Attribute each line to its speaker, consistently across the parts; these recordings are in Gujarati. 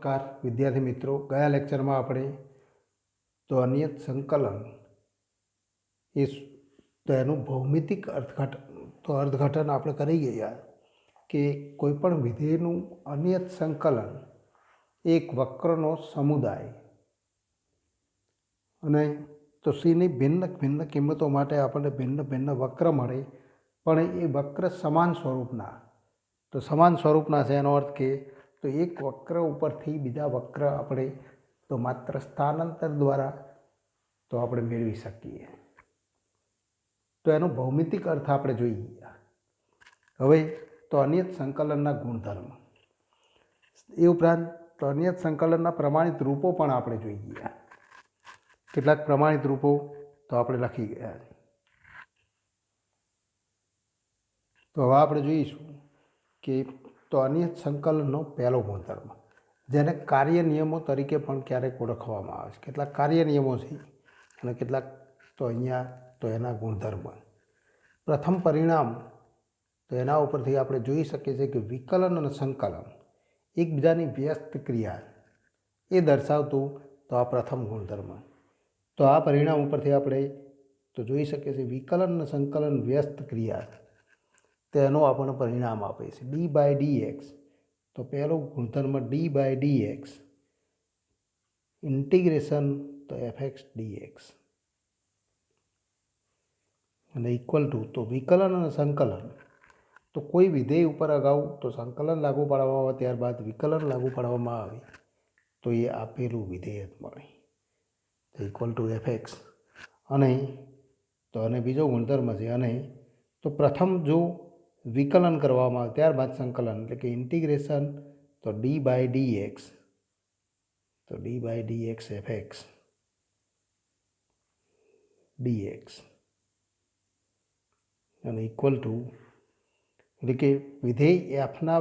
Speaker 1: नमस्कार विद्यार्थी मित्रों, गया लेक्चर में આપણે તો અનિયત સંકલન એ તો એનું ભૌમિતિક અર્થઘટન આપણે કરી ગયા કે કોઈપણ વિધેયનું અનિયત સંકલન એક વક્રનો સમુદાય અને તો સીની ભિન્ન ભિન્ન કિંમતો માટે આપણને ભિન્ન ભિન્ન વક્ર મળે, પણ એ વક્ર સમાન સ્વરૂપના. તો સમાન સ્વરૂપના છે એનો અર્થ કે તો એક વક્ર ઉપરથી બીજા વક્ર આપણે તો માત્ર સ્થાનાંતર દ્વારા તો આપણે મેળવી શકીએ. તો એનો ભૌમિતિક અર્થ આપણે જોઈએ. હવે તો અનિયત સંકલનના ગુણધર્મ, એ ઉપરાંત તો અનિયત સંકલનના પ્રમાણિત રૂપો પણ આપણે જોઈએ. કેટલાક પ્રમાણિત રૂપો તો આપણે લખી ગયા. તો હવે આપણે જોઈશું કે તો અનિયત સંકલનનો પહેલો ગુણધર્મ, જેને કાર્ય નિયમો તરીકે પણ ક્યારેક ઓળખવામાં આવે છે. કેટલાક કાર્ય નિયમો છે અને કેટલાક તો અહીંયા તો એના ગુણધર્મ. પ્રથમ પરિણામ તો એના ઉપરથી આપણે જોઈ શકીએ છીએ કે વિકલન અને સંકલન એકબીજાની વ્યસ્ત ક્રિયા એ દર્શાવતું તો આ પ્રથમ ગુણધર્મ. તો આ પરિણામ ઉપરથી આપણે તો જોઈ શકીએ છીએ વિકલન અને સંકલન વ્યસ્ત ક્રિયા, તેનું આપણને પરિણામ આપે છે ડી બાય ડી એક્સ. તો પહેલો ગુણધર્મ d by d x integration તો એફ એક્સ ડી એક્સ અને ઇક્વલ ટુ તો વિકલન અને સંકલન. તો કોઈ વિધેય ઉપર અગાઉ તો સંકલન લાગુ પાડવામાં આવે, ત્યારબાદ વિકલન લાગુ પાડવામાં આવે તો એ આપેલું વિધેય મળે તો ઇક્વલ ટુ એફ એક્સ. અને તો અને બીજો ગુણધર્મ છે અને તો પ્રથમ જો વિકલન કરવામાં આવે ત્યારબાદ સંકલન એટલે કે ઇન્ટિગ્રેશન તો ડી બાય ડી એક્સ, તો d by d x f x d x અને ઇક્વલ ટુ એટલે કે વિધેય એફના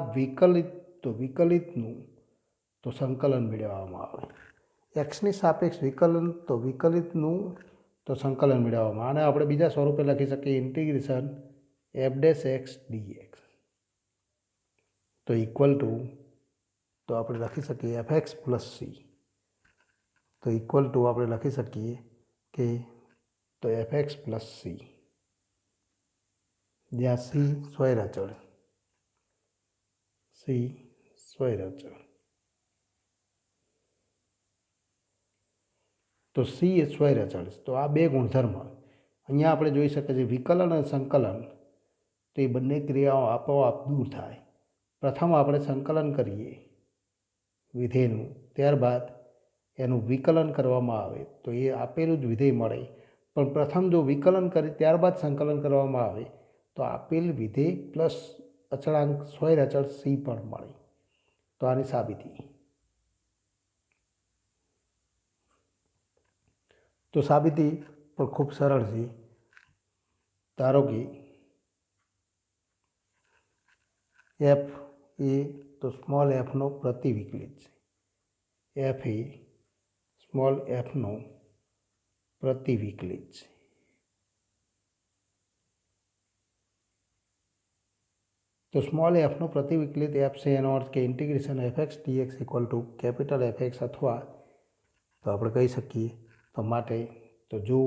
Speaker 1: વિકલિતનું તો સંકલન મેળવવામાં આવે. એક્સની સાપેક્ષ વિકલન તો વિકલિતનું તો સંકલન મેળવવામાં આવે. અને આપણે બીજા સ્વરૂપે લખી શકીએ integration f dash x d x તો ઇક્વલ ટુ તો આપણે લખી શકીએ એફ એક્સ પ્લસ સી. તો ઇક્વલ ટુ આપણે લખી શકીએ કે તો એફ એક્સ પ્લસ સી, જ્યાં સી સ્વૈરાચળ, સી સ્વૈરાચળ. તો સી એ સ્વૈરાચળ. તો આ બે ગુણધર્મ અહીંયા આપણે જોઈ શકીએ છીએ. વિકલન અને સંકલન તો એ બંને ક્રિયાઓ આપોઆપ દૂર થાય. પ્રથમ આપણે સંકલન કરીએ વિધેયનું, ત્યારબાદ એનું વિકલન કરવામાં આવે તો એ આપેલું જ વિધેય મળે. પણ પ્રથમ જો વિકલન કરી ત્યારબાદ સંકલન કરવામાં આવે તો આપેલ વિધેય પ્લસ અચળાંક સ્વૈરાચળ સી પણ મળે. તો આની સાબિતી, તો સાબિતી પણ ખૂબ સરળ છે. ધારો કે એફ એ તો સ્મોલ એફનો પ્રતિવિકલિત છે. એફ એ સ્મોલ એફનો પ્રતિવિકલિત છે. તો સ્મોલ એફનો પ્રતિવિકલિત એફ છે એનો અર્થ કે integration f x d x equal two capital f x, અથવા તો આપણે કહી શકીએ તો માટે તો જો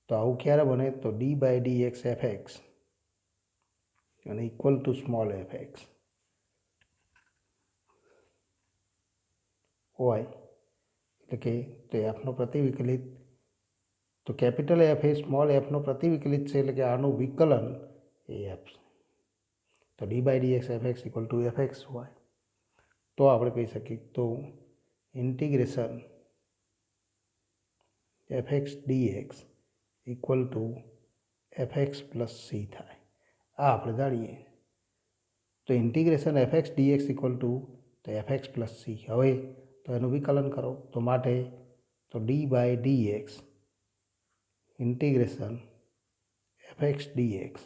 Speaker 1: તો આવું ક્યારે બને તો d by d x f x અને equal to small f x હોય. એટલે કે તો એફનો પ્રતિવિકલિત તો કેપિટલ એફ એ સ્મોલ એફનો પ્રતિવિકલિત છે, એટલે કે આનું વિકલન એ એફ તો d by d x f x equal to f x હોય. તો આપણે કહી શકીએ તો integration f x d x equal to f x plus c થાય. આ આપણે જાણીએ. તો integration f x d x equal to તો એફ એક્સ પ્લસ સી. હવે તો એનું વિકલન કરો તો માટે તો d by d x integration f x d x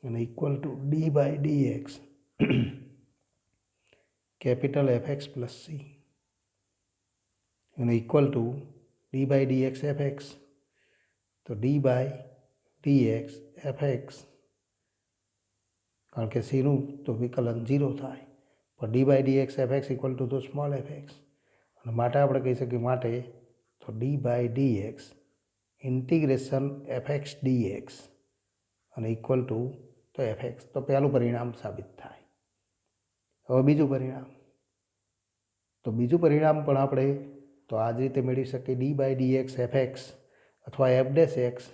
Speaker 1: અને equal to d by d x capital f x plus c અને equal to d by d x f x તો d by d x f x, કારણ કે સીનું તો વિકલન 0 થાય, તો d by d x f x equal to તો સ્મોલ એફ એક્સ, અને માટે આપણે કહી શકીએ માટે તો d by d x integration f x d x અને ઇક્વલ ટુ તો એફ એક્સ. તો પહેલું પરિણામ સાબિત થાય. હવે બીજું પરિણામ, તો બીજું પરિણામ પણ આપણે તો આ જ રીતે મેળવી શકીએ. D by d x f x અથવા એફ ડેશ એક્સ,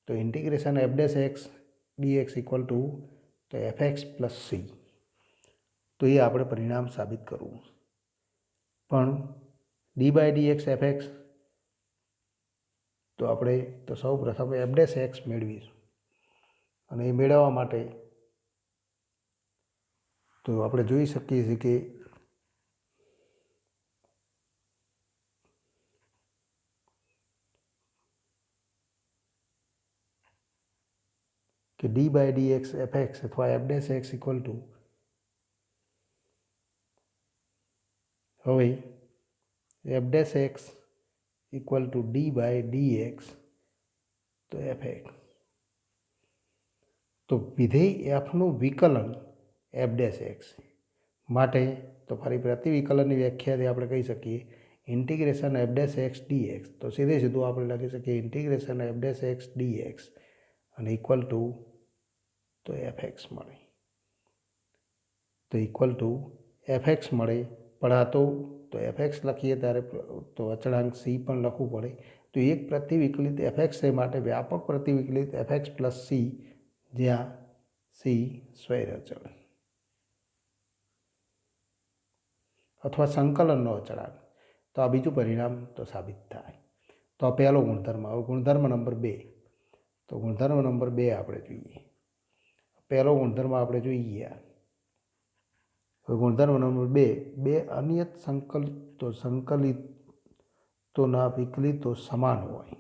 Speaker 1: તો integration f dash x d x equal to તો એફ એક્સ પ્લસ સી. તો એ આપણે પરિણામ સાબિત કરવું. પણ d by d x f x તો આપણે તો સૌ પ્રથમ એફ ડેશ એક્સ મેળવીશું, અને એ મેળવવા માટે તો આપણે જોઈ શકીએ છીએ કે d by d x f x અથવા f dash x equal to, હવે f dash x equal to d by d x તો એફ એક્સ. તો વિધેય એફનું વિકલન એફ ડેશ એક્સ માટે તો ફરી પ્રતિવિકલનની વ્યાખ્યાથી આપણે કહી શકીએ integration f dash x d x. તો સીધે સીધું આપણે લખી શકીએ integration f dash x d x અને ઇક્વલ ટુ તો એફ એક્સ મળે. તો ઇક્વલ ટુ એફ એક્સ મળે, પણ આ તો એફ એક્સ લખીએ ત્યારે તો અચળાંક સી પણ લખવું પડે. તો એક પ્રતિવિકલિત એફ એક્સ છે માટે વ્યાપક પ્રતિવિકલિત એફ એક્સ પ્લસ સી, જ્યાં સી સ્વૈર અચળ અથવા સંકલનનો અચળાંક. તો આ બીજું પરિણામ તો સાબિત થાય. તો આ પહેલો ગુણધર્મ. હવે ગુણધર્મ નંબર 2. તો ગુણધર્મ નંબર 2 આપણે જોઈએ. પહેલો ગુણધર્મ આપણે જોઈ ગયા. હવે ગુણધર્મ નંબર 2, બે અનિયત સંકલિતોના વિકલિતો સમાન હોય.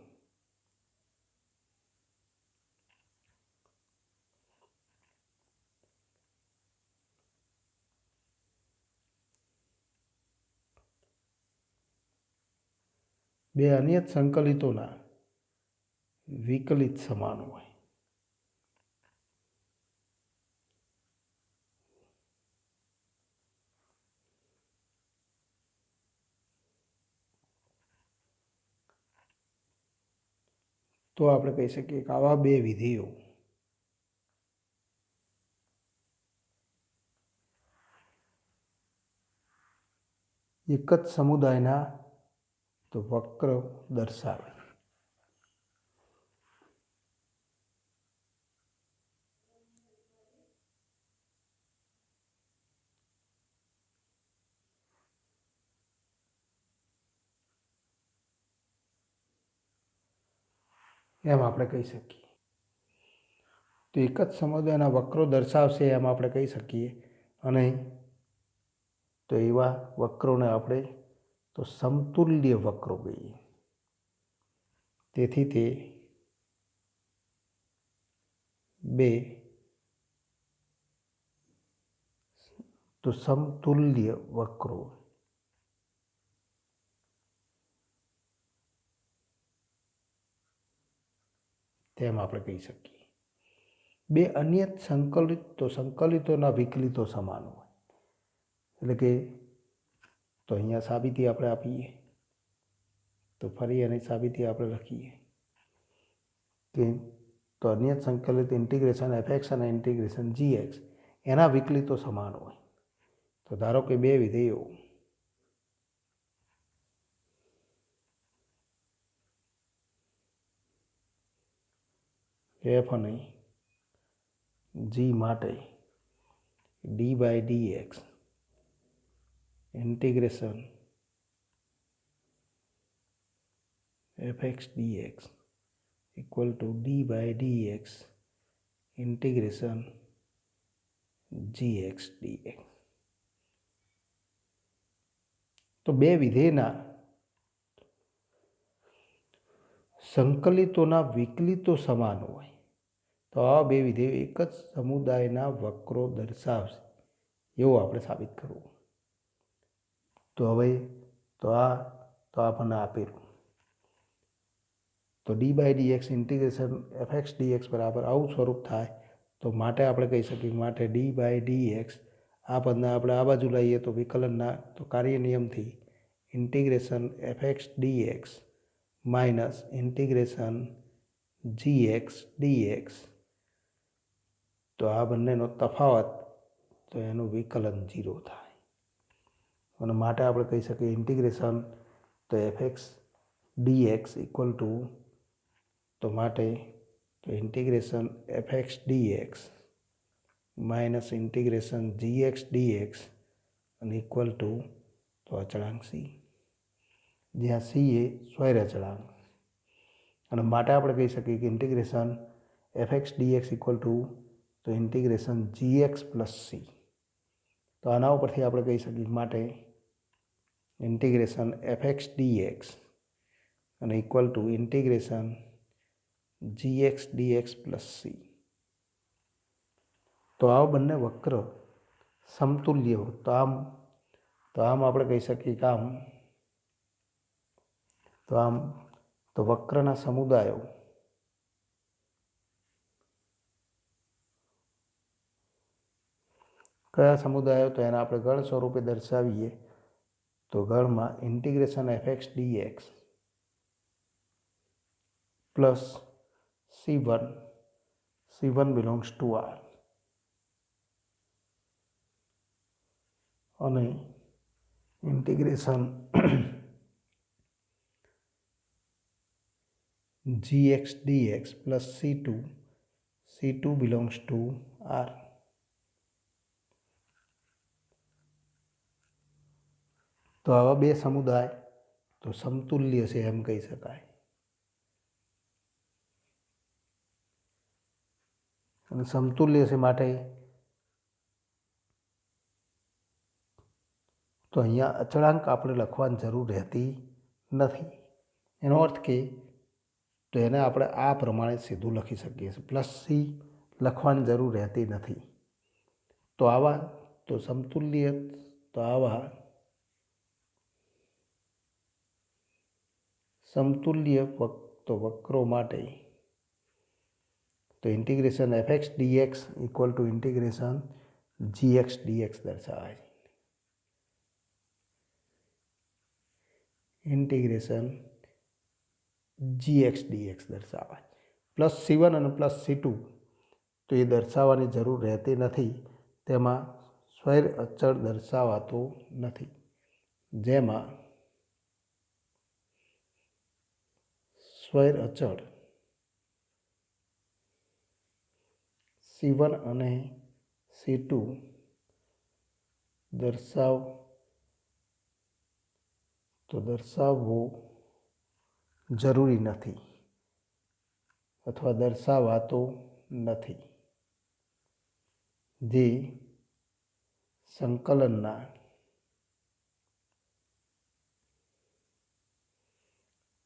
Speaker 1: બે અનિયત સંકલિતોના વિકલિત સમાન હોય. તો આપણે કહી શકીએ કે આવા બે વિધેયો એક જ સમુદાયના તો વક્ર દર્શાવે. એમ આપણે કહી શકીએ. તો એક જ સમુદાયના વક્રો દર્શાવશે એમ આપણે કહી શકીએ. અને તો એવા વક્રોને આપણે તો સમતુલ્ય વક્રો કહીએ. તેથી તે બે તો સમતુલ્ય વક્રો તેમ આપણે કહી શકીએ. બે અનિયત સંકલિતોના વિકલિતો સમાન હોય. એટલે કે તો અહીંયા સાબિતી આપણે આપીએ. તો ફરી એની સાબિતી આપણે લખીએ કે તો અનિયત સંકલિત ઇન્ટિગ્રેશન એફ એક્સ અને ઇન્ટિગ્રેશન જી એક્સ એના વિકલિતો સમાન હોય. તો ધારો કે બે વિધેયો એફ અને જી માટે d by d x integration f x d x equal to d by d x integration g x d x. તો બે વિધેયના સંકલિતોના વિકલિતો સમાન હોય. તો આ બે વિધેયો એક જ સમુદાયના વક્રો દર્શાવશે એવું આપણે સાબિત કરવું. તો હવે તો આપણને આપેલું તો d by d x integration f x d x બરાબર આવું સ્વરૂપ થાય. તો માટે આપણે કહી શકીએ માટે ડી બાય ડી એક્સ આ પદને આપણે આ બાજુ લઈએ તો વિકલનના તો કાર્ય નિયમથી integration f x d x minus integration g x d x, તો આ બંનેનો તફાવત તો એનું વિકલન 0 થાય. અને માટે આપણે કહી શકીએ ઇન્ટિગ્રેશન તો એફએક્સ ડીએક્સ ઇક્વલ ટુ તો માટે તો integration f x d x minus integration g x d x અને ઇક્વલ ટુ તો અચળાંક સી, જ્યાં સી એ સ્વૈર અચળાંક. અને માટે આપણે કહી શકીએ કે integration f x d x equal to તો ઇન્ટિગ્રેશન જીએક્સ પ્લસ સી. તો આના ઉપરથી આપણે કહી શકીએ માટે ઇન્ટિગ્રેશન એફએક્સ ડીએક્સ અને equal to integration g x d x plus c. તો આ બંને વક્ર સમતુલ્ય તો આમ આપણે કહી શકીએ કે આમ તો વક્રના સમુદાયો કયા સમુદાયો તો એને આપણે ગણ સ્વરૂપે દર્શાવીએ તો ગણમાં integration f x d x plus C1 belongs to R અને integration g x d x plus C2 belongs to R. તો આવા બે સમુદાય તો સમતુલ્ય છે એમ કહી શકાય. અને સમતુલ્ય છે માટે તો અહીંયા અચળાંક આપણે લખવાની જરૂર રહેતી નથી. એનો અર્થ કે તો એને આપણે આ પ્રમાણે સીધું લખી શકીએ છીએ, પ્લસ સી લખવાની જરૂર રહેતી નથી. તો આવા તો સમતુલ્ય તો આવા સમતુલ્ય તો વક્રો માટે તો integration f x d x equal to integration g x d x દર્શાવાય છે. ઇન્ટિગ્રેશન જીએક્સ ડીએક્સ દર્શાવાય. પ્લસ C1 અને પ્લસ C2 તો એ દર્શાવવાની જરૂર રહેતી નથી. તેમાં સ્વૈર અચળ દર્શાવાતો નથી, જેમાં સ્વૈર અચળ C1 અને C2 દર્શાવવો જરૂરી નથી અથવા દર્શાવાતો નથી, જે સંકલનના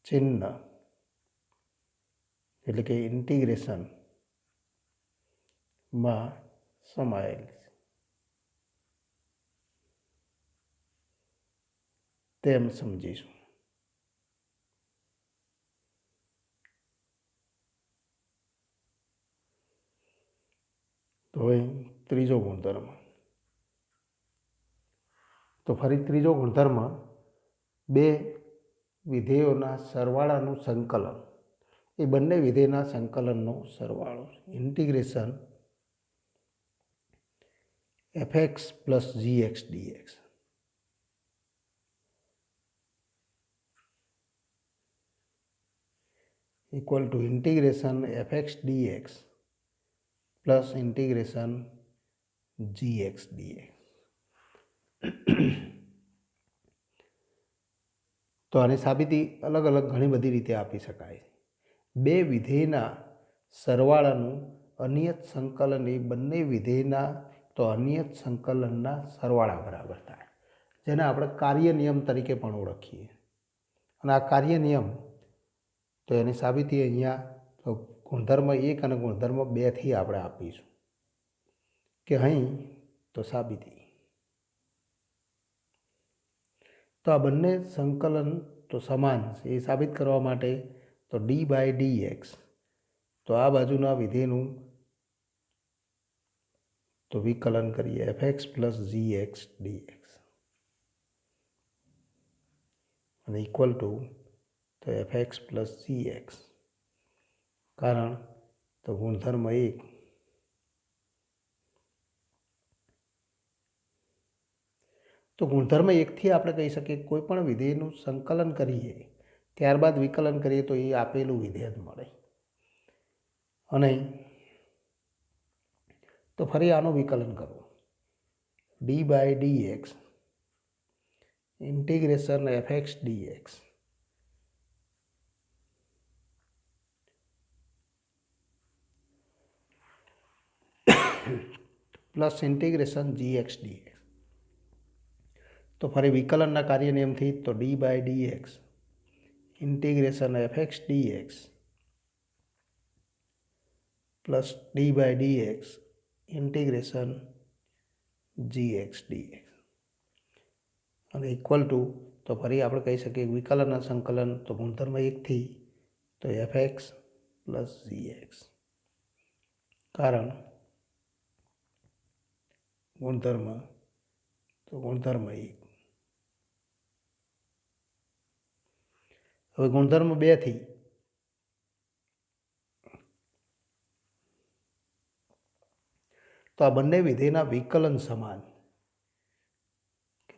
Speaker 1: ચિહ્ન એટલે કે ઇન્ટિગ્રેશનમાં સમાયેલ છે તેમ સમજીશું. તો હવે ત્રીજો ગુણધર્મ. તો ફરી ત્રીજો ગુણધર્મ બે વિધેયોના સરવાળાનું સંકલન, એ બંને વિધેયના સંકલનનો સરવાળો integration f x plus g x d x equal to integration f x d x plus integration g x d x. તો આની સાબિતી અલગ અલગ ઘણી બધી રીતે આપી શકાય. બે વિધેયના સરવાળાનું અનિયત સંકલન એ બંને વિધેયના તો અનિયત સંકલનના સરવાળા બરાબર થાય, જેને આપણે કાર્ય નિયમ તરીકે પણ ઓળખીએ. અને આ કાર્ય નિયમ તો એની સાબિતી અહીંયા તો ગુણધર્મ 1 અને ગુણધર્મ 2થી આપણે આપીશું કે અહીં તો સાબિતી. તો આ બંને સંકલન તો સમાન છે એ સાબિત કરવા માટે તો d/dx તો આ બાજુના વિધેયનું તો વિકલન કરીએ fx પ્લસ gx dx અને ઇક્વલ ટુ તો fx પ્લસ gx, કારણ તો ગુણધર્મ 1 તો ગુણધર્મ 1થી આપણે કહી શકીએ કોઈ પણ વિધેયનું સંકલન કરીએ ત્યારબાદ વિકલન કરીએ તો એ આપેલું વિધેય જ મળે. અને તો ફરી આનું વિકલન કરો d by dx integration fx dx plus integration gx dx. તો ફરી વિકલનના કાર્ય નિયમથી તો d by dx integration fx dx plus d by dx integration gx dx અને ઇક્વલ ટુ તો ફરી આપણે કહી શકીએ વિકલનના સંકલન તો ગુણધર્મ 1થી તો fx પ્લસ gx, કારણ ગુણધર્મ 1. હવે ગુણધર્મ 2થી તો આ બંને વિધેયના વિકલન સમાન.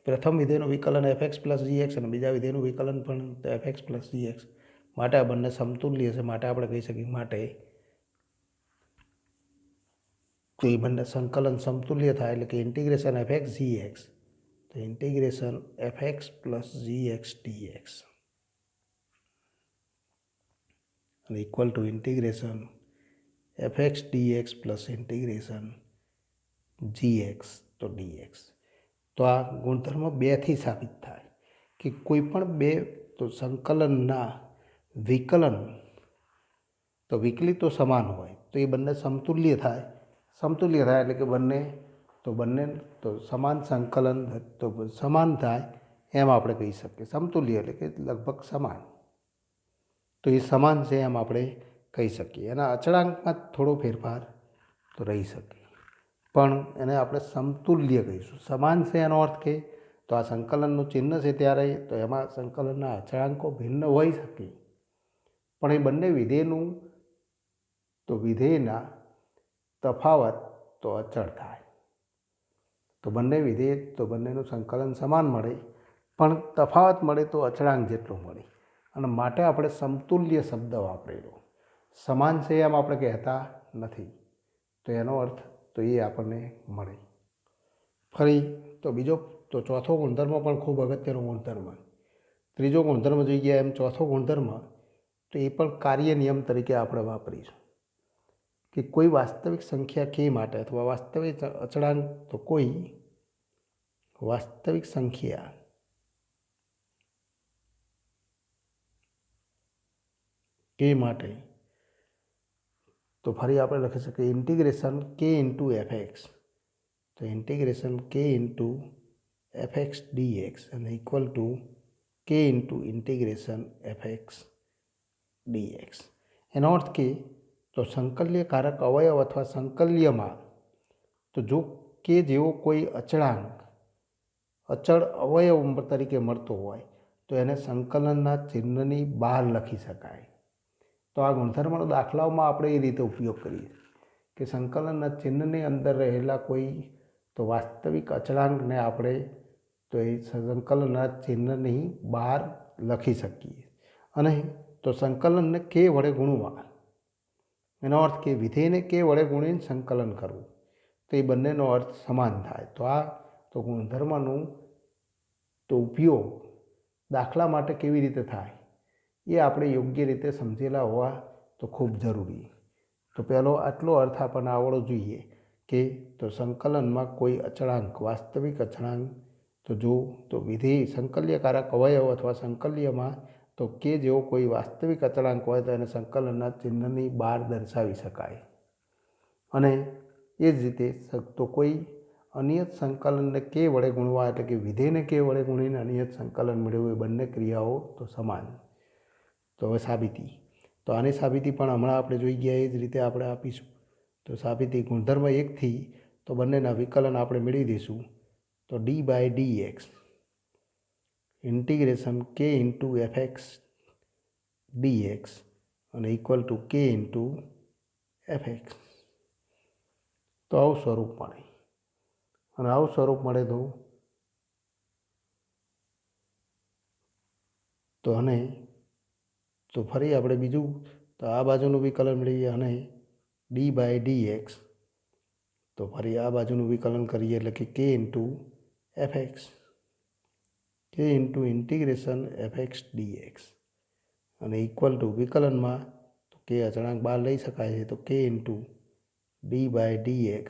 Speaker 1: પ્રથમ વિધેયનું વિકલન fx પ્લસ gx અને બીજા વિધેયનું વિકલન પણ fx પ્લસ gx, માટે આ બંને સમતુલ્ય છે. માટે આપણે કહી શકીએ માટે એ બંને સંકલન સમતુલ્ય થાય એટલે કે ઇન્ટિગ્રેશન fx gx તો integration fx plus gx dx અને equal to integration fx dx plus integration gx તો dx. તો આ ગુણધર્મ 2થી સાબિત થાય કે કોઈ પણ બે તો સંકલનના વિકલન તો વિકલિતો સમાન હોય તો એ બંને સમતુલ્ય થાય. સમતુલ્ય થાય એટલે કે બંને તો સમાન સંકલન તો સમાન થાય એમ આપણે કહી શકીએ. સમતુલ્ય એટલે કે લગભગ સમાન, તો એ સમાન છે એમ આપણે કહી શકીએ. એના અચળાંકમાં થોડો ફેરફાર તો રહી શકે પણ એને આપણે સમતુલ્ય કહીશું. સમાન છે એનો અર્થ કે તો આ સંકલનનું ચિહ્ન છે ત્યારે તો એમાં સંકલનના અચળાંકો ભિન્ન હોઈ શકે પણ એ બંને વિધેયનું તો વિધેયના તફાવત તો અચળ થાય. તો બંને વિધેય તો બંનેનું સંકલન સમાન મળે પણ તફાવત મળે તો અચળાંક જેટલું મળે અને માટે આપણે સમતુલ્ય શબ્દ વાપરેલો. સમાન છે એમ આપણે કહેતા નથી તો એનો અર્થ તો એ આપણને મળે. ફરી તો બીજો તો ચોથો ગુણધર્મ પણ ખૂબ અગત્યનો ગુણધર્મ. ત્રીજો ગુણધર્મ જોઈએ એમ ચોથો ગુણધર્મ તો એ પણ કાર્ય નિયમ તરીકે આપણે વાપરીશું કે કોઈ વાસ્તવિક સંખ્યા કે માટે અથવા વાસ્તવિક અચળાંક તો કોઈ વાસ્તવિક સંખ્યા કે માટે તો ફરી આપણે લખી શકીએ ઇન્ટિગ્રેશન કે ઇન્ટુ fx તો integration k into fx dx અને equal two k into integration fx dx. એનો અર્થ કે તો સંકલ્યકારક અવયવ અથવા સંકલ્યમાં તો જો કે જેવો કોઈ અચળ અવયવ તરીકે મળતો હોય તો એને સંકલનના ચિહ્નની બહાર લખી શકાય. તો આ ગુણધર્મનો દાખલાઓમાં આપણે એ રીતે ઉપયોગ કરીએ કે સંકલનના ચિહ્નની અંદર રહેલા કોઈ તો વાસ્તવિક અચળાંકને આપણે તો એ સંકલનના ચિહ્નની બહાર લખી શકીએ અને તો સંકલનને કે વડે ગુણવા. એનો અર્થ કે વિધેયને કે વડે ગુણીને સંકલન કરવું તો એ બંનેનો અર્થ સમાન થાય. તો આ તો ગુણધર્મનું તો ઉપયોગ દાખલા માટે કેવી રીતે થાય એ આપણે યોગ્ય રીતે સમજેલા હોવા તો ખૂબ જરૂરી. તો પહેલો આટલો અર્થ આપણને આવડવો જોઈએ કે તો સંકલનમાં કોઈ અચળાંક વાસ્તવિક અચળાંક તો જો તો વિધેય સંકલ્યકારક અવયવ અથવા સંકલ્યમાં તો કે જેવો કોઈ વાસ્તવિક અચળાંક હોય તો એને સંકલનના ચિહ્નની બહાર દર્શાવી શકાય. અને એ જ રીતે તો કોઈ અનિયત સંકલનને કે વડે ગુણવા એટલે કે વિધેયને કે વડે ગુણીને અનિયત સંકલન મેળવવું એ બંને ક્રિયાઓ તો સમાન. તો હવે સાબિતી તો આની સાબિતી પણ હમણાં આપણે જોઈ ગયા એ જ રીતે આપણે આપીશું. તો સાબિતી ગુણધર્મ 1થી તો બંનેના વિકલન આપણે મેળવી દઈશું. તો d/dx integration k into fx dx અને equal two k into fx. તો આવું સ્વરૂપ મળે, અને આવું સ્વરૂપ મળે તો અને તો ફરી આપણે બીજું તો આ બાજુનું વિકલન મેળવીએ અને d/dx તો ફરી આ બાજુનું વિકલન કરીએ એટલે કે k into fx, k into integration fx dx અને ઇક્વલ ટુ વિકલનમાં તો k અચળાંક બહાર લઈ શકાય છે, તો k into d/dx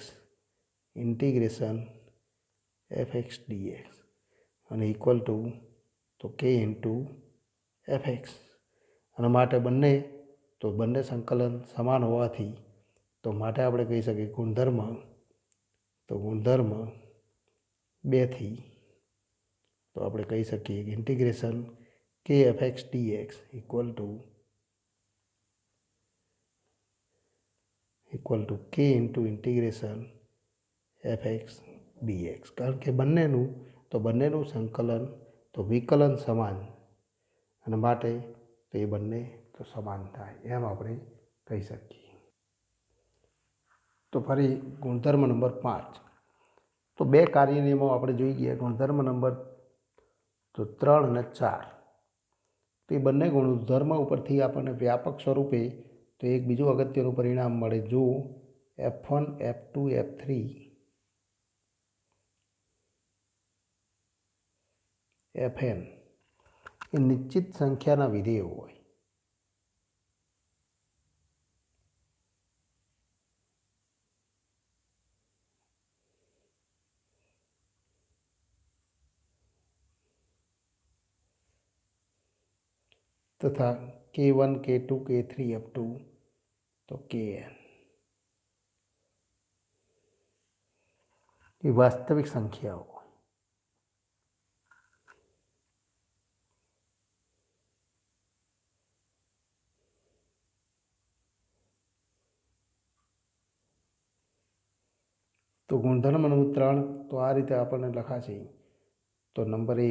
Speaker 1: integration fx dx અને ઇક્વલ ટુ તો k ઇન્ટુ fx. અને માટે બંને સંકલન સમાન હોવાથી તો માટે આપણે કહી શકીએ ગુણધર્મ 2થી તો આપણે કહી શકીએ કે integration k fx dx equal to k into integration fx dx. કારણ કે બંનેનું સંકલન તો વિકલન સમાન, અને માટે તો એ બંને તો સમાન થાય એમ આપણે કહી શકીએ. તો ફરી ગુણધર્મ નંબર 5. તો બે કાર્ય નિયમો આપણે જોઈ ગયા. ગુણધર્મ નંબર તો 3 અને 4. તો એ બંને ગુણધર્મ ઉપરથી આપણને વ્યાપક સ્વરૂપે તો એક બીજું અગત્યનું પરિણામ મળે. જો f1 f2 f3 fn એ નિશ્ચિત સંખ્યાના વિધેયો હોય તથા k1 k2 k3 up તો kn એ વાસ્તવિક સંખ્યાઓ. તો ગુણધર્મ નંબર 3 તો આ રીતે આપણને લખાશે. તો નંબર 1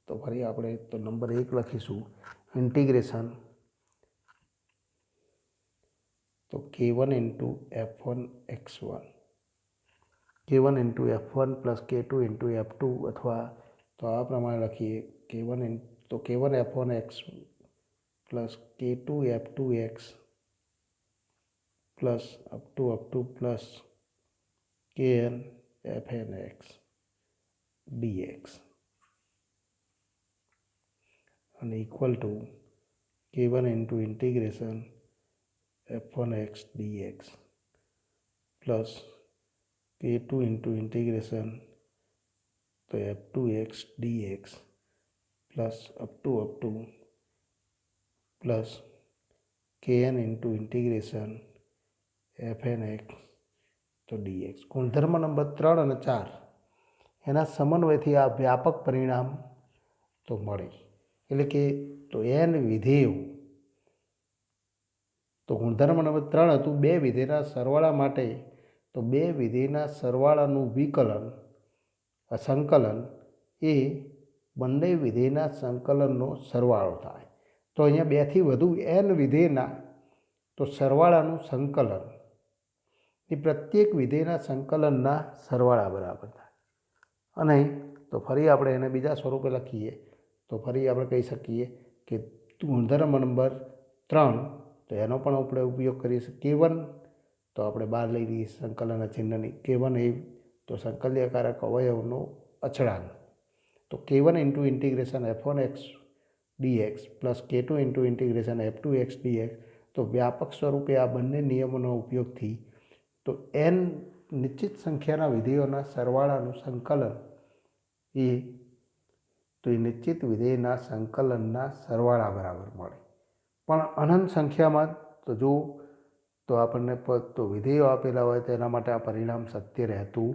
Speaker 1: તો ફરી આપણે તો નંબર 1 લખીશું ઇન્ટિગ્રેશન તો k1 into f1 x1 k1 into f1 plus k2 into f2, અથવા તો આ પ્રમાણે લખીએ k1 f1 x plus k2 f2 x plus up to plus kn fn x dx અને equal two k1 into integration f1 x dx plus k2 into integration તો f2 x dx plus up to plus kn into integration fn x તો dx. ગુણધર્મ નંબર 3 અને 4 એના સમન્વયથી આ વ્યાપક પરિણામ તો મળે. એટલે કે તો n વિધેયો તો ગુણધર્મ નંબર 3 હતું બે વિધેયના સરવાળા માટે. તો બે વિધેયના સરવાળાનું સંકલન એ બંને વિધેયના સંકલનનો સરવાળો થાય. તો અહીંયા 2 થી વધુ n વિધેયના તો સરવાળાનું સંકલન એ પ્રત્યેક વિધેયના સંકલનના સરવાળા બરાબર થાય. અને તો ફરી આપણે એને બીજા સ્વરૂપે લખીએ તો ફરી આપણે કહી શકીએ કે ગુણધર્મ નંબર 3 તો એનો પણ આપણે ઉપયોગ કરીએ છીએ. k1 તો આપણે બહાર લઈ લઈએ સંકલનના ચિહ્નની. k1 એ તો સંકલ્યકારક અવયવનો અચળાંક. તો k1 into integration f1 x dx plus k2 into integration f2 x dx. તો વ્યાપક સ્વરૂપે આ બંને નિયમોના ઉપયોગથી તો n નિશ્ચિત સંખ્યાના વિધેયોના સરવાળાનું સંકલન એ નિશ્ચિત વિધેયના સંકલનના સરવાળા બરાબર મળે. પણ અનંત સંખ્યામાં તો જો તો આપણને તો વિધેયો આપેલા હોય તો એના માટે આ પરિણામ સત્ય રહેતું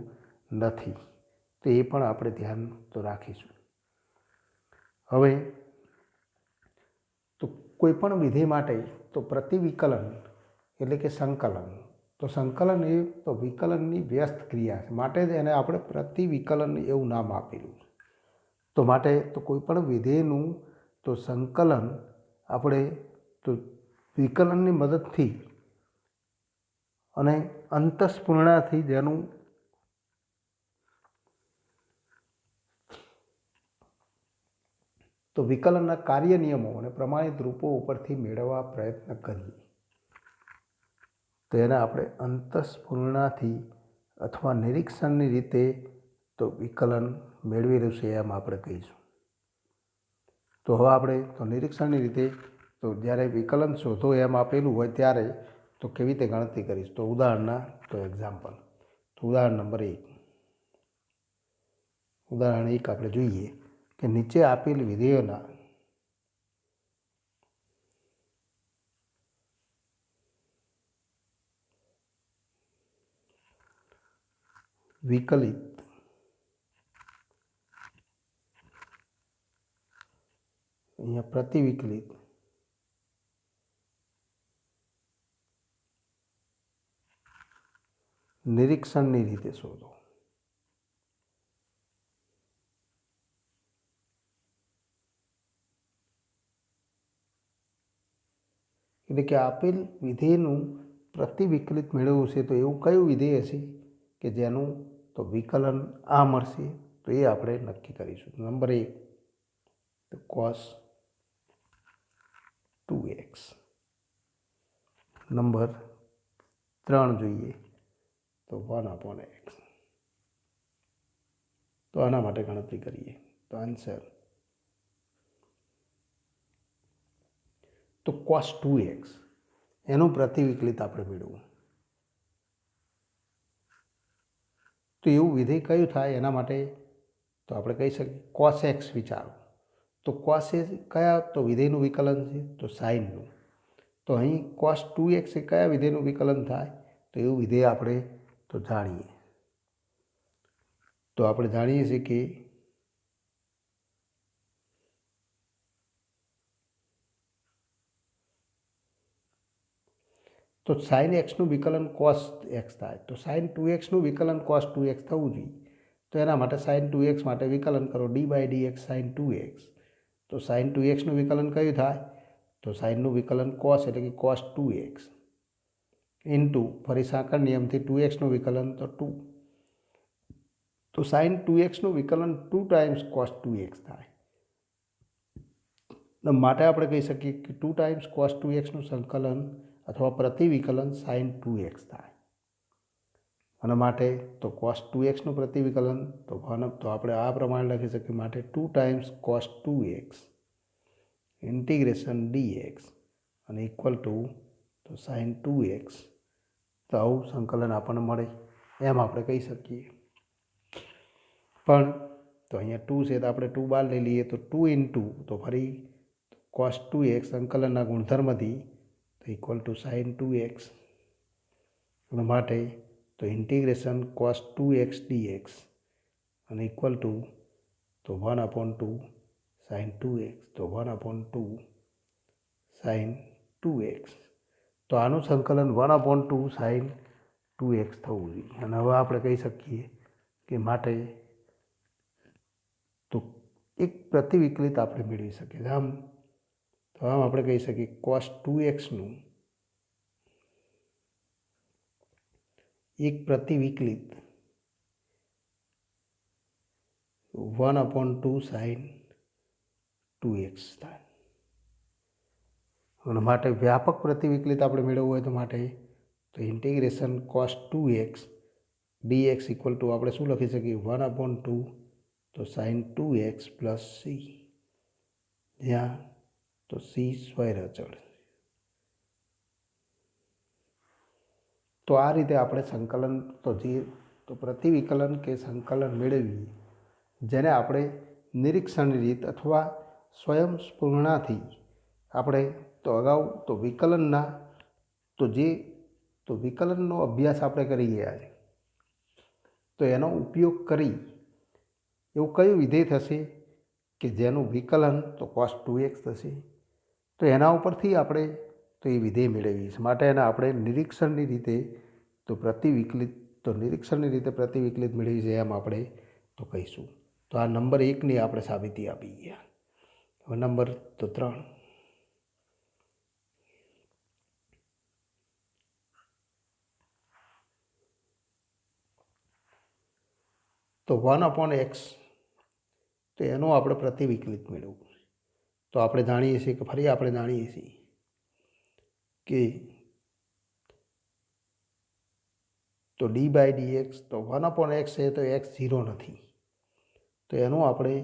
Speaker 1: નથી. તો એ પણ આપણે ધ્યાન તો રાખીશું. હવે તો કોઈ પણ વિધેય માટે તો પ્રતિવિકલન એટલે કે સંકલન તો સંકલન એ તો વિકલનની વ્યસ્ત ક્રિયા છે, માટે જ એને આપણે પ્રતિવિકલન એવું નામ આપેલું છે. તો માટે તો કોઈ પણ વિધેયનું તો સંકલન આપણે તો વિકલનની મદદથી અને અંતસ્ફૂર્ણાથી જેનું તો વિકલનના કાર્ય નિયમો અને પ્રમાણિત રૂપો ઉપરથી મેળવવા પ્રયત્ન કરીએ તો એને આપણે અંતસ્ફૂર્ણાથી અથવા નિરીક્ષણની રીતે તો વિકલન મેળવેલું છે એમ આપણે કહીશું. તો હવે આપણે તો નિરીક્ષણની રીતે તો જ્યારે વિકલન શોધો એમ આપેલું હોય ત્યારે તો કેવી રીતે ગણતરી કરીશ. તો ઉદાહરણના તો એક્ઝામ્પલ, તો ઉદાહરણ નંબર 1. ઉદાહરણ 1 આપણે જોઈએ કે નીચે આપેલ વિધેયોના વિકલિત અહીંયા પ્રતિવિકલિત નિરીક્ષણની રીતે શોધો. એટલે કે આપેલ વિધેયનું પ્રતિવિકલિત મેળવવું છે તો એવું કયું વિધેય હશે કે જેનું તો વિકલન આ મળશે, તો એ આપણે નક્કી કરીશું. નંબર 1 તો cos 2x. નંબર 3 જોઈએ તો 1/x. તો આના માટે ગણતરી કરીએ તો આન્સર તો cos 2x એનું પ્રતિવિકલિત આપણે મેળવવું. તો એવું વિધેય કયું થાય એના માટે તો આપણે કહી શકીએ cos x વિચારો. તો cos એ કયા તો વિધેયનું વિકલન છે તો સાઇનનું. તો અહીં cos 2x એ કયા વિધેયનું વિકલન થાય તો એવું વિધેય આપણે તો જાણીએ. તો આપણે જાણીએ છીએ કે તો sin xનું વિકલન cos x થાય તો sin 2xનું વિકલન cos 2x થવું જોઈએ. તો એના માટે sin 2x માટે વિકલન કરો d/dx sin 2x. તો sin 2xનું વિકલન કયું થાય તો સાઇનનું વિકલન cos એટલે કે cos 2x ઇન્ટુ ફરી સાંકળ નિયમથી 2xનું વિકલન તો 2. તો sin 2xનું વિકલન 2 ટાઈમ્સ cos 2x થાય. માટે આપણે કહી શકીએ કે 2 ટાઈમ્સ cos 2xનું સંકલન અથવા પ્રતિવિકલન sin 2x થાય. અને માટે તો cos 2xનું પ્રતિવિકલન તો આપણે આ પ્રમાણે લખી શકીએ માટે 2 times cos 2x integration dx અને ઇક્વલ ટુ તો sin 2x. તો આવું સંકલન આપણને મળે એમ આપણે કહી શકીએ. પણ તો અહીંયા 2 છે તો આપણે 2 બહાર લઈ લઈએ તો 2 ઇન્ટુ તો ફરી cos 2x સંકલનના ગુણધર્મથી તો ઇક્વલ ટુ sin 2x. અને માટે તો ઇન્ટિગ્રેશન cos 2x dx અને ઇક્વલ ટુ તો 1/2 sin 2x. તો 1/2 sin 2x. તો આનું સંકલન 1/2 sin 2x થવું જોઈએ. અને હવે આપણે કહી શકીએ કે માટે તો એક પ્રતિવિકલિત આપણે મેળવી શકીએ. આમ આપણે કહી શકીએ cos 2xનું એક પ્રતિવિકલિત 1/2 sin 2x થાય. અને માટે વ્યાપક પ્રતિવિકલિત આપણે મેળવવું હોય તો માટે તો integration cos 2x dx equal to આપણે શું લખી શકીએ 1/2 તો sin 2x પ્લસ c, જ્યાં તો c સ્વૈર અચળ. તો આ રીતે આપણે સંકલન તો જે તો પ્રતિવિકલન કે સંકલન મેળવીએ જેને આપણે નિરીક્ષણની રીત અથવા સ્વયંસ્ફૂર્ણાથી આપણે તો અગાઉ તો વિકલનના તો વિકલનનો અભ્યાસ આપણે કરી ગયા છે. તો એનો ઉપયોગ કરી એવું કયું વિધેય થશે કે જેનું વિકલન તો cos 2x થશે. તો એના ઉપરથી આપણે તો એ વિધેય મેળવીએ છીએ. માટે એને આપણે નિરીક્ષણની રીતે તો પ્રતિવિકલિત તો નિરીક્ષણની રીતે પ્રતિવિકલિત મેળવી છે એમ આપણે તો કહીશું. તો આ નંબર 1ની આપણે સાબિતી આપી ગયા. હવે નંબર 3. તો 1/x તો એનું આપણે પ્રતિવિકલિત મેળવવું. તો આપણે જાણીએ છીએ કે ફરી આપણે જાણીએ છીએ કે તો d/dx તો 1/x છે તો x 0 નથી. તો એનું આપણે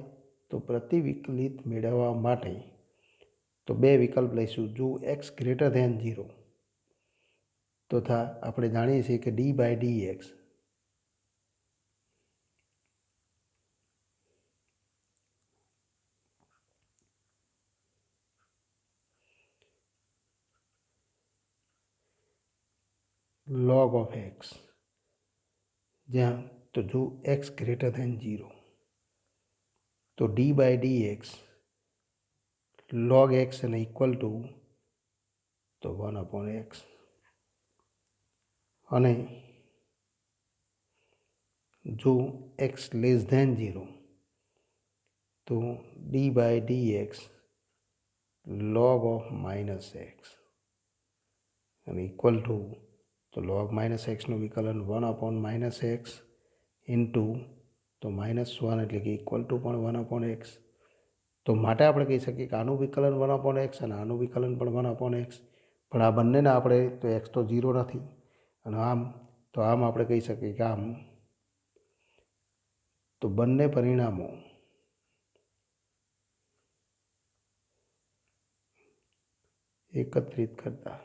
Speaker 1: તો પ્રતિવિકલિત મેળવવા માટે તો બે વિકલ્પ લઈશું. જો x > 0 તથા આપણે જાણીએ છીએ કે d/dx log of x, જ્યાં તો જો x > 0 તો d/dx log x અને ઇક્વલ ટુ તો 1/x અને જો x < 0 તો d/dx log of -x અને ઇક્વલ ટુ તો log -xનું વિકલન 1/-x ઇન્ટુ તો -1 એટલે કે ઇક્વલ ટુ પણ 1/x. તો માટે આપણે કહી શકીએ કે આનું વિકલન 1/x અને આનું વિકલન પણ 1/x. પણ આ બંનેના આપણે તો x તો 0 નથી અને આમ આપણે કહી શકીએ કે આમ તો બંને પરિણામો એકત્રિત કરતા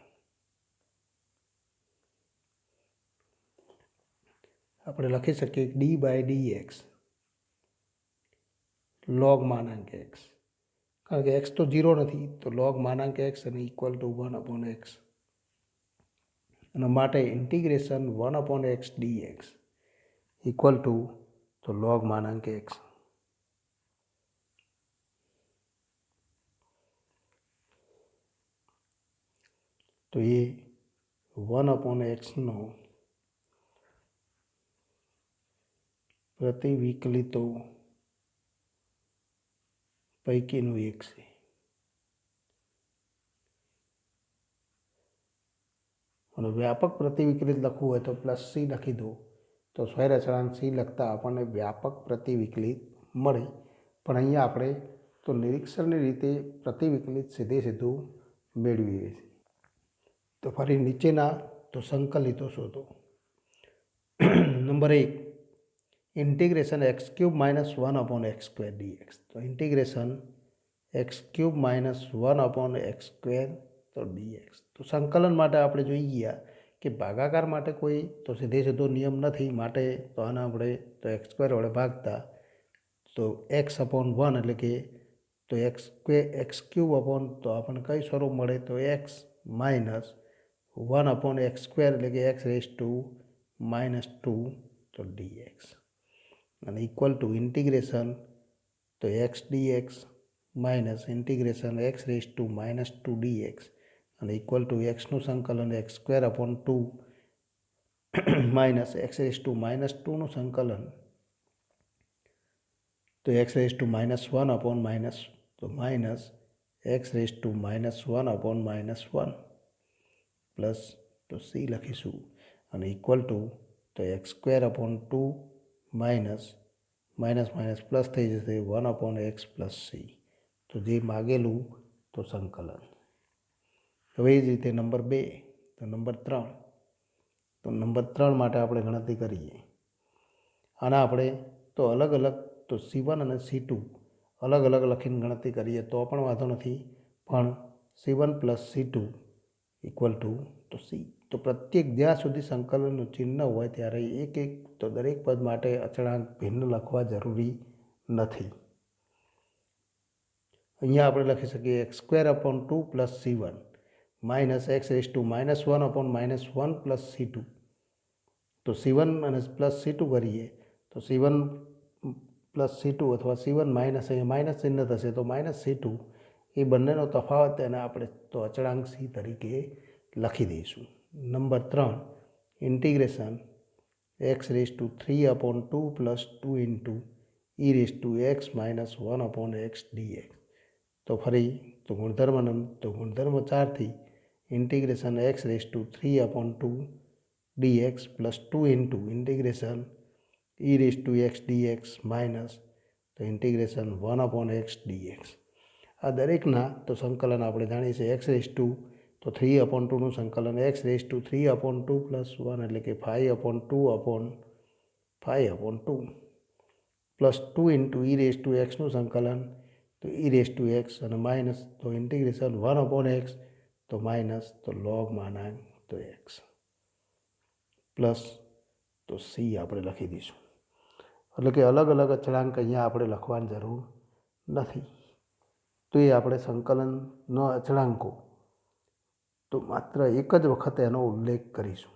Speaker 1: આપણે લખી શકીએ d/dx log x, કારણ કે x તો 0 નથી તો log x અને ઇક્વલ ટુ 1/x અને માટે integration 1/x dx equal to તો log x. તો એ 1/x નો પ્રતિવિકલિતો પૈકીનું એક છે. અને વ્યાપક પ્રતિવિકલિત લખવું હોય તો +c લખી દો તો સ્વૈર અચળાંક c લખતા આપણને વ્યાપક પ્રતિવિકલિત મળે. પણ અહીંયા આપણે તો નિરીક્ષણની રીતે પ્રતિવિકલિત સીધું મેળવીએ છીએ. તો ફરી નીચેના તો સંકલિતો શોધો. Number 1 integration x³ - 1/x² dx. તો ઇન્ટિગ્રેશન x³ - 1/x² તો dx. તો સંકલન માટે આપણે જોઈ ગયા કે ભાગાકાર માટે કોઈ તો સીધો નિયમ નથી. માટે તો આને આપણે તો x² વડે ભાગતા તો x/1 એટલે કે તો x³ તો આપણને કઈ સ્વરૂપ મળે તો x - 1/x² એટલે કે x⁻² તો dx અને ઇક્વલ ટુ ઇન્ટિગ્રેશન તો x dx minus integration x⁻² dx અને ઇક્વલ ટુ xનું સંકલન x²/2 માઇનસ x⁻² નું સંકલન તો x⁻1/- તો માઇનસ x⁻1/- પ્લસ તો c લખીશું અને ઇક્વલ ટુ તો x²/2 માઇનસ પ્લસ થઈ જશે 1/x પ્લસ c. તો જે માગેલું તો સંકલન. હવે એ જ રીતે નંબર 2 તો નંબર 3 માટે આપણે ગણતરી કરીએ. આના આપણે તો અલગ તો c1 અને c2 અલગ લખીને ગણતરી કરીએ તો પણ વાંધો નથી. પણ c1 + c2 ઇક્વલ ટુ તો c. તો પ્રત્યેક જ્યાં સુધી સંકલનનું ચિહ્ન હોય ત્યારે એક તો દરેક પદ માટે અચળાંક ભિન્ન લખવા જરૂરી નથી. અહીંયા આપણે લખી શકીએ x²/2 + c1 minus x⁻1/- 1 + c2. તો c1 અને પ્લસ c2 કરીએ તો c1 + c2 અથવા c1 માઇનસ અહીંયા માઇનસ ચિહ્ન થશે તો -c2 એ બંનેનો તફાવત એને આપણે તો અચળાંક c તરીકે લખી દઈશું. Number 3 integration x⁵ plus 2 into e⁻x dx. તો ફરી તો ગુણધર્મ 4થી integration x⁵ dx plus 2 into integration e⁻x dx minus તો ઇન્ટિગ્રેશન 1/x dx. આ દરેકના તો સંકલન આપણે જાણીએ છીએ x⁵ 3/2નું સંકલન x⁵3/2 પ્લસ 1 એટલે કે 5/2 પ્લસ 2 ઇન્ટુ e⁻xનું સંકલન તો e⁻x અને માઇનસ તો ઇન્ટિગ્રેશન 1/x તો માઇનસ તો log તો x પ્લસ તો c આપણે લખી દઈશું. એટલે કે અલગ અલગ અચળાંક અહીંયા આપણે લખવાની જરૂર નથી. તો એ આપણે સંકલનનો અચળાંકો તો માત્ર એક જ વખત એનો ઉલ્લેખ કરીશું.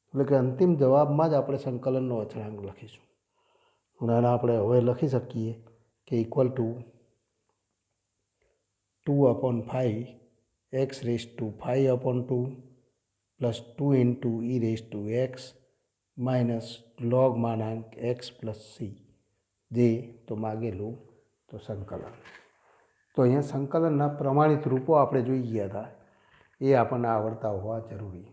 Speaker 1: એટલે કે અંતિમ જવાબમાં જ આપણે સંકલનનો અચળાંક લખીશું. અને આપણે હવે લખી શકીએ કે equal to 2/5 x⁵5/2 plus 2 into e⁻x minus log x plus c જે તો માગેલું તો સંકલન. તો અહીંયા સંકલનના પ્રમાણિત રૂપો આપણે જોઈ ગયા હતા એ આપણને આવડતા હોવા જરૂરી.